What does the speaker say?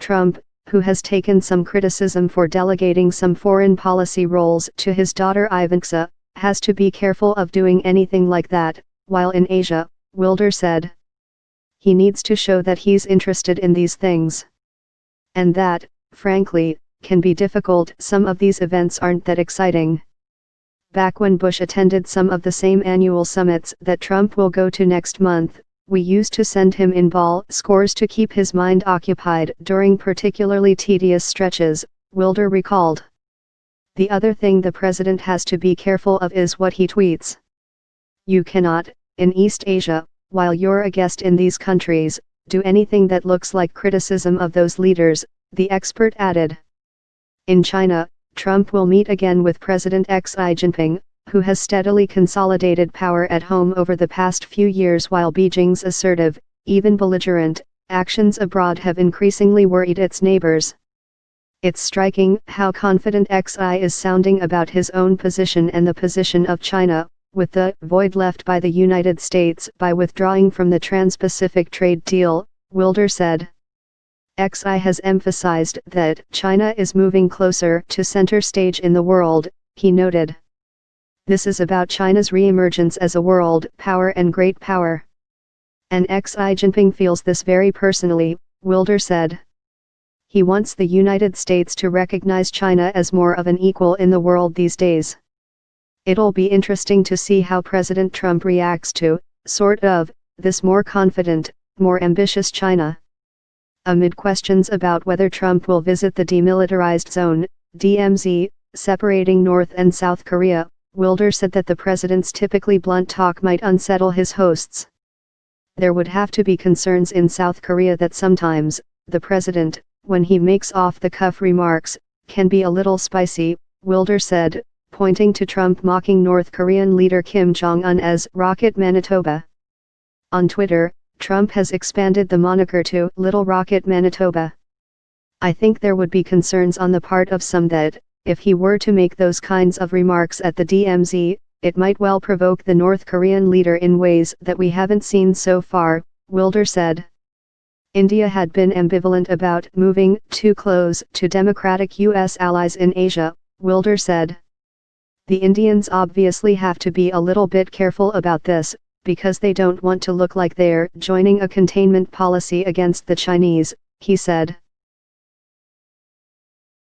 Trump, who has taken some criticism for delegating some foreign policy roles to his daughter Ivanka, has to be careful of doing anything like that, while in Asia, Wilder said. He needs to show that he's interested in these things. And that, frankly, can be difficult. Some of these events aren't that exciting. Back when Bush attended some of the same annual summits that Trump will go to next month, we used to send him in ball scores to keep his mind occupied during particularly tedious stretches, Wilder recalled. The other thing the president has to be careful of is what he tweets. You cannot, in East Asia, while you're a guest in these countries, do anything that looks like criticism of those leaders, the expert added. In China, Trump will meet again with President Xi Jinping, who has steadily consolidated power at home over the past few years, while Beijing's assertive, even belligerent, actions abroad have increasingly worried its neighbors. It's striking how confident Xi is sounding about his own position and the position of China, with the void left by the United States by withdrawing from the Trans-Pacific trade deal, Wilder said. Xi has emphasized that China is moving closer to center stage in the world, he noted. This is about China's re-emergence as a world power and great power. And Xi Jinping feels this very personally, Wilder said. He wants the United States to recognize China as more of an equal in the world these days. It'll be interesting to see how President Trump reacts to, sort of, this more confident, more ambitious China. Amid questions about whether Trump will visit the Demilitarized Zone, DMZ, separating North and South Korea, Wilder said that the president's typically blunt talk might unsettle his hosts. There would have to be concerns in South Korea that sometimes, the president, when he makes off-the-cuff remarks, can be a little spicy, Wilder said, pointing to Trump mocking North Korean leader Kim Jong-un as Rocket Manitoba. On Twitter, Trump has expanded the moniker to Little Rocket Manitoba. I think there would be concerns on the part of some that, if he were to make those kinds of remarks at the DMZ, it might well provoke the North Korean leader in ways that we haven't seen so far, Wilder said. India had been ambivalent about moving too close to democratic U.S. allies in Asia, Wilder said. The Indians obviously have to be a little bit careful about this, because they don't want to look like they're joining a containment policy against the Chinese, he said.